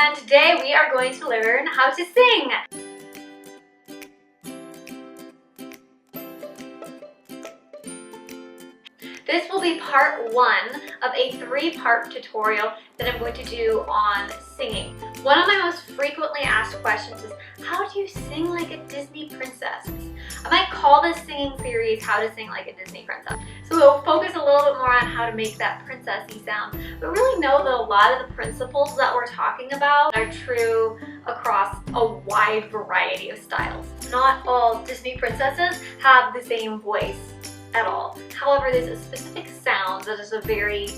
and today we are going to learn how to sing. This will be part 1 of a 3-part tutorial that I'm going to do on singing. One of my most frequently asked questions is, how do you sing like a Disney princess? I might call this singing series How to Sing Like a Disney Princess. So we'll focus a little bit more on how to make that princessy sound, but really know that a lot of the principles that we're talking about are true across a wide variety of styles. Not all Disney princesses have the same voice at all. However, there's a specific sound that is a very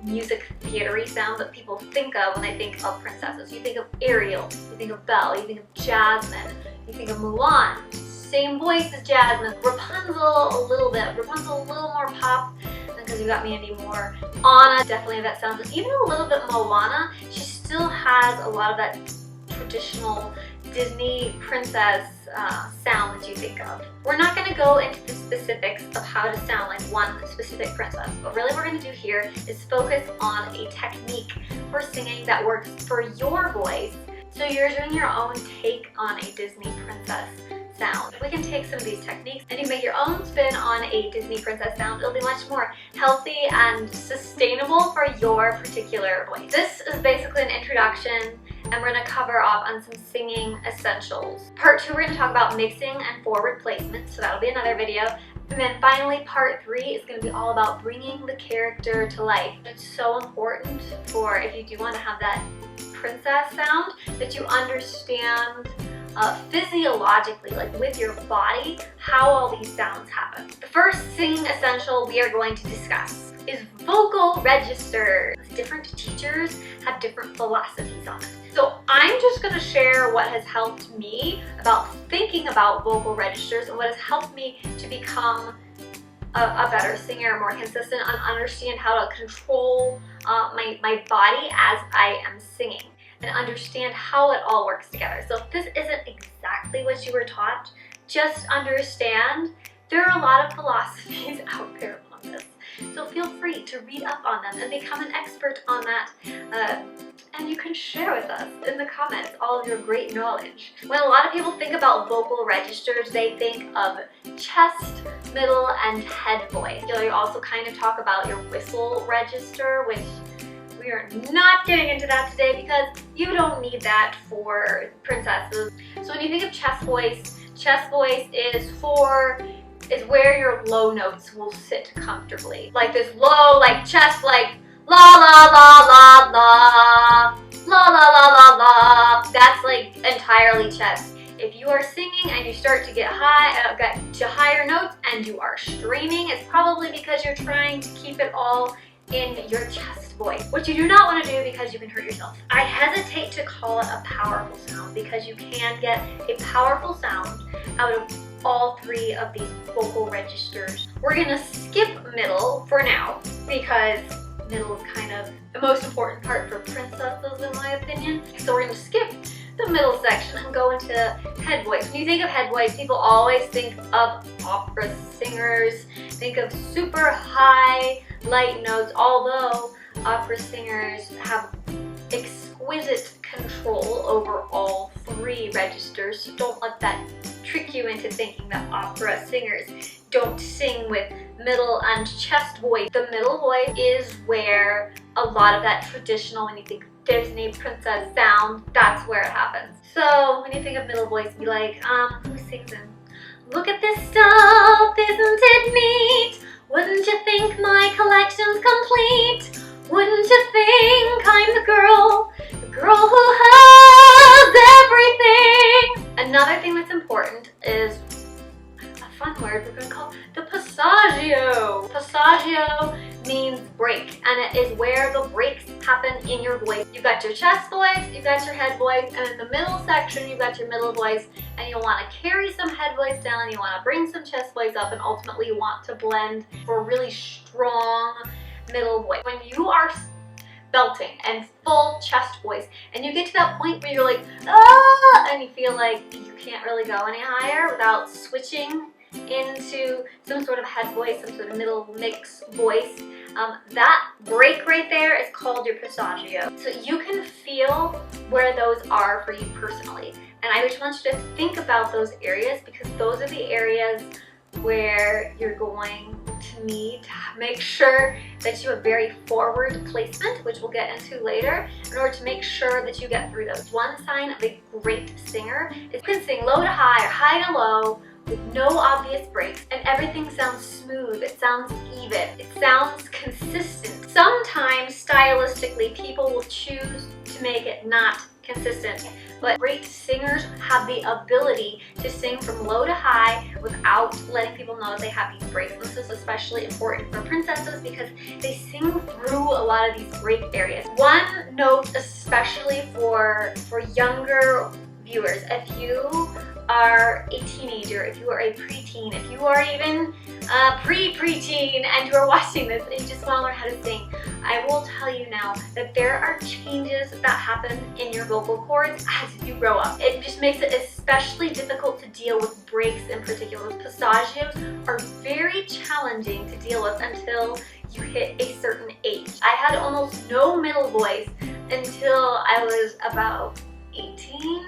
music theater-y sound that people think of when they think of princesses. You think of Ariel, you think of Belle, you think of Jasmine, you think of Mulan. Same voice as Jasmine. Rapunzel a little bit. Rapunzel a little more pop because you got Mandy Moore. Anna definitely that sound. Even a little bit Moana, she still has a lot of that traditional Disney princess sound that you think of. We're not going to go into the specifics of how to sound like one specific princess, but really what we're going to do here is focus on a technique for singing that works for your voice, so you're doing your own take on a Disney princess sound. We can take some of these techniques and you make your own spin on a Disney princess sound. It'll be much more healthy and sustainable for your particular voice. This is basically an introduction, and we're going to cover off on some singing essentials. Part 2, we're going to talk about mixing and forward placement, so that'll be another video. And then finally, part 3 is going to be all about bringing the character to life. It's so important for, if you do want to have that princess sound, that you understand physiologically, like with your body, how all these sounds happen. The first singing essential we are going to discuss is vocal register. Different teachers have different philosophies on it. So I'm just going to share what has helped me about thinking about vocal registers and what has helped me to become a better singer, more consistent, and understand how to control my body as I am singing, and understand how it all works together. So if this isn't exactly what you were taught, just understand there are a lot of philosophies out there on this. So feel free to read up on them and become an expert on that. And you can share with us in the comments all of your great knowledge. When a lot of people think about vocal registers, they think of chest, middle, and head voice. You also kind of talk about your whistle register, which we are not getting into that today because you don't need that for princesses. So when you think of chest voice is where your low notes will sit comfortably. Like this low, like chest, like la la la la la, la la la la la. That's like entirely chest. If you are singing and you start to get get to higher notes and you are straining, it's probably because you're trying to keep it all in your chest voice, which you do not want to do because you can hurt yourself. I hesitate to call it a powerful sound because you can get a powerful sound out of all 3 of these vocal registers. We're gonna skip middle for now because middle is kind of the most important part for princesses in my opinion. So we're gonna skip the middle section and go into head voice. When you think of head voice, people always think of opera singers, think of super high light notes, although opera singers have exquisite control over all 3 registers, so don't let that trick you into thinking that opera singers don't sing with middle and chest voice. The middle voice is where a lot of that traditional, when you think Disney princess sound, that's where it happens. So when you think of middle voice, be like, who sings in? Look at this stuff, isn't it neat? Wouldn't you think my collection's complete? Wouldn't you think I'm the girl who has everything? Another thing that's important is a fun word we're going to call the passaggio. Passaggio means break, and it is where the breaks happen in your voice. You've got your chest voice, you've got your head voice, and in the middle section you've got your middle voice, and you'll want to carry some head voice down, and you want to bring some chest voice up, and ultimately you want to blend for a really strong middle voice. When you are belting and full chest voice and you get to that point where you're like, ah, and you feel like you can't really go any higher without switching into some sort of head voice, some sort of middle mix voice, that break right there is called your passaggios. So you can feel where those are for you personally. And I just want you to think about those areas, because those are the areas where you're going to need to make sure that you have very forward placement, which we'll get into later, in order to make sure that you get through those. One sign of a great singer is you can sing low to high or high to low with no obvious breaks, and everything sounds smooth, it sounds even, it sounds consistent. Sometimes stylistically people will choose to make it not consistent, but great singers have the ability to sing from low to high without letting people know that they have these breaks. This is especially important for princesses because they sing through a lot of these break areas. One note especially for younger viewers, if you are a teenager, if you are a preteen, if you are even pre-preteen and you are watching this and you just want to learn how to sing, I will tell you now that there are changes that happen in your vocal cords as you grow up. It just makes it especially difficult to deal with breaks in particular. Passaggios are very challenging to deal with until you hit a certain age. I had almost no middle voice until I was about 18.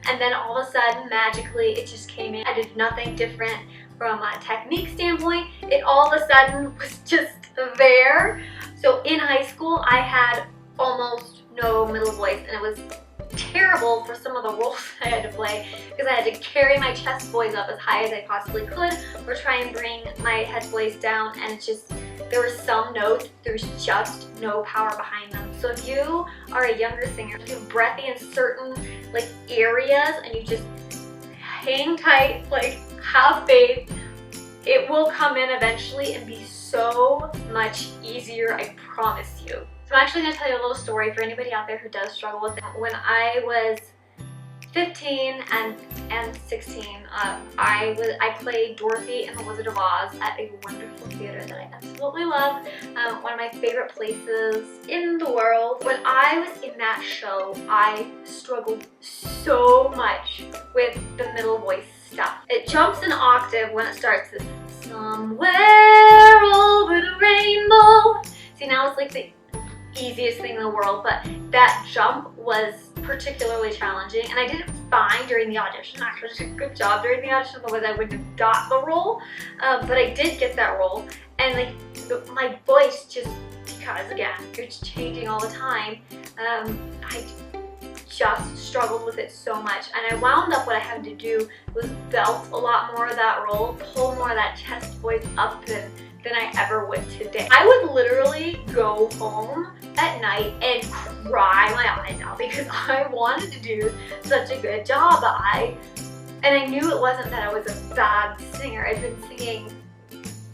And then all of a sudden, magically, it just came in. I did nothing different from a technique standpoint. It all of a sudden was just there. So in high school, I had almost no middle voice, and it was terrible for some of the roles I had to play because I had to carry my chest voice up as high as I possibly could or try and bring my head voice down, and it's just, there were some notes, there's just no power behind them. So if you are a younger singer, you're breathy in certain like areas and you just hang tight, like have faith, it will come in eventually and be so much easier, I promise you. So I'm actually going to tell you a little story for anybody out there who does struggle with it. When I was 15 and 16, I played Dorothy in The Wizard of Oz at a wonderful theater that I absolutely love, one of my favorite places in the world. When I was in that show, I struggled so much with the middle voice stuff. It jumps an octave when it starts this, somewhere over the rainbow. See, now it's like the easiest thing in the world, but that jump was particularly challenging, and I did it fine during the audition. Actually, I did a good job during the audition, otherwise I wouldn't have got the role, but I did get that role, and like my voice just, because again, it's changing all the time, I just struggled with it so much, and I wound up, what I had to do was belt a lot more of that role, pull more of that chest voice up than I ever would today. I would literally go home at night and cry my eyes out because I wanted to do such a good job. And I knew it wasn't that I was a bad singer. I'd been singing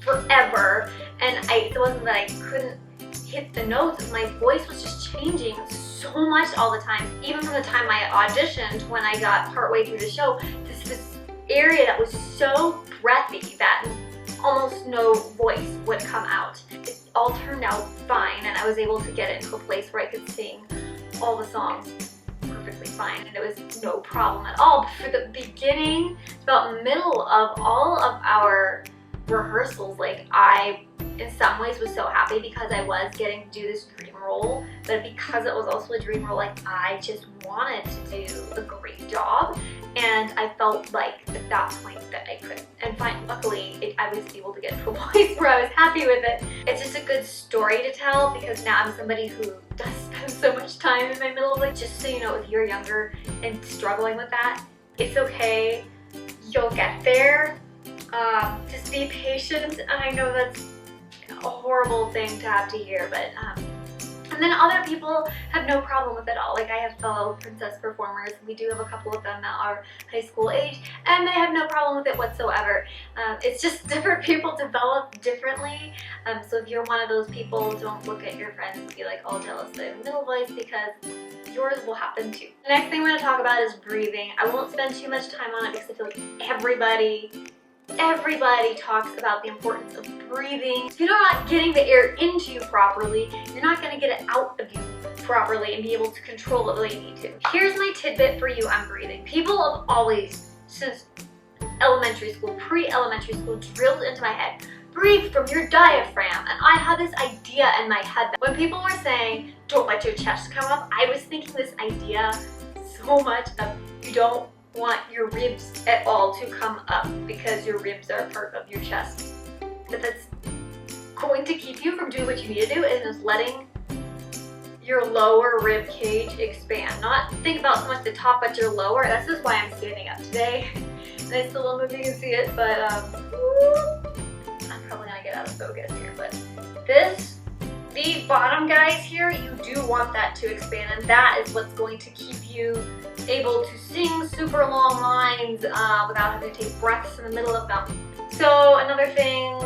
forever, and it wasn't that I couldn't hit the notes. My voice was just changing so much all the time. Even from the time I auditioned, when I got partway through the show, this area that was so breathy that almost no voice would come out. It all turned out fine, and I was able to get it into a place where I could sing all the songs perfectly fine, and it was no problem at all. But for the beginning, about middle of all of our rehearsals, like I in some ways was so happy because I was getting to do this dream role, but because it was also a dream role, like I just wanted to do a great job, and I felt like at that point that I could. And luckily, I was able to get to a place where I was happy with it. It's just a good story to tell because now I'm somebody who does spend so much time in my middle voice. Just so you know, if you're younger and struggling with that, it's okay. You'll get there. Just be patient. I know that's a horrible thing to have to hear, but and then other people have no problem with it all. Like I have fellow princess performers. We do have a couple of them that are high school age, and they have no problem with it whatsoever. It's just different people develop differently. So if you're one of those people, don't look at your friends and be like all jealous they have middle voice, because yours will happen too. The next thing we're going to talk about is breathing. I won't spend too much time on it because I feel like everybody talks about the importance of breathing. If you're not getting the air into you properly, you're not going to get it out of you properly and be able to control it the way you need to. Here's my tidbit for you on breathing. People have always, since elementary school, pre-elementary school, drilled into my head, breathe from your diaphragm. And I had this idea in my head that when people were saying, don't let your chest come up, I was thinking this idea so much of you don't want your ribs at all to come up because your ribs are a part of your chest. But that's going to keep you from doing what you need to do, is just letting your lower rib cage expand. Not think about so much the top, but your lower. That's just why I'm standing up today. And I still don't know if you can see it, but I'm probably gonna get out of focus here. But these bottom guys here, you do want that to expand, and that is what's going to keep you able to sing super long lines without having to take breaths in the middle of them. So another thing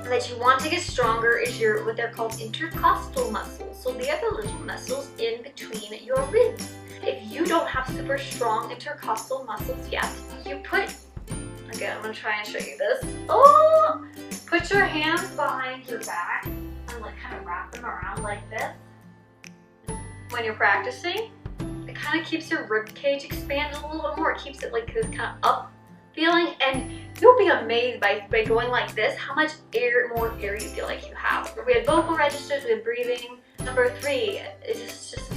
that you want to get stronger is what they're called intercostal muscles. So they are the little muscles in between your ribs. If you don't have super strong intercostal muscles yet, you put, again, I'm gonna try and show you this. Oh, put your hands behind your back and like kind of wrap them around like this. When you're practicing, it kind of keeps your rib cage expanded a little bit more. It keeps it like this kind of up feeling, and you'll be amazed by going like this how much more air you feel like you have. We had vocal registers, we had breathing. Number 3 is just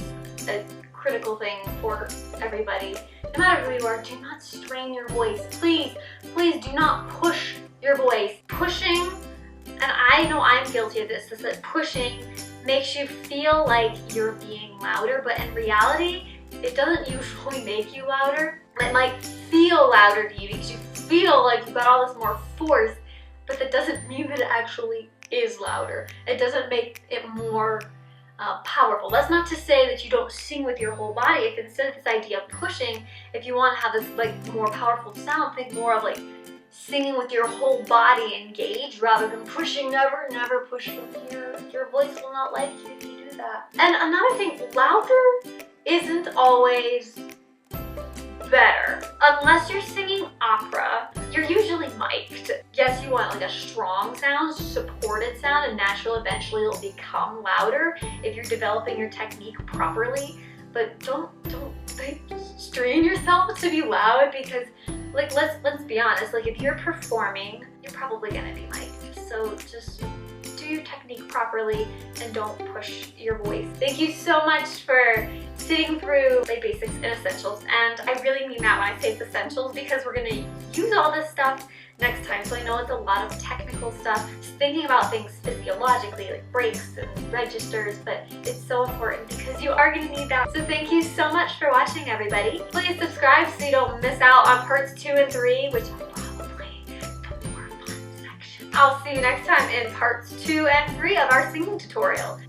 a critical thing for everybody. No matter who you are, do not strain your voice. Please, please do not push your voice. Pushing, and I know I'm guilty of this, is that pushing makes you feel like you're being louder, but in reality, it doesn't usually make you louder. It might feel louder to you because you feel like you've got all this more force, but that doesn't mean that it actually is louder. It doesn't make it more powerful. That's not to say that you don't sing with your whole body. If instead of this idea of pushing, if you want to have this like more powerful sound, think more of like singing with your whole body engaged rather than pushing. Never push from here. Your voice will not like you if you do that. And another thing, louder isn't always better. Unless you're singing opera, you're usually mic'd. Yes, you want like a strong sound, supported sound, and naturally eventually it'll become louder if you're developing your technique properly. But don't like, strain yourself to be loud, because like let's be honest, like if you're performing, you're probably gonna be mic'd. So just do your technique properly and don't push your voice. Thank you so much for sitting through my basics and essentials, and I really mean that when I say it's essentials, because we're gonna use all this stuff next time. So I know it's a lot of technical stuff, just thinking about things physiologically, like breaks and registers, but it's so important because you are gonna need that. So thank you so much for watching, everybody. Please subscribe so you don't miss out on parts 2 and 3, which are probably the more fun section. I'll see you next time in parts 2 and 3 of our singing tutorial.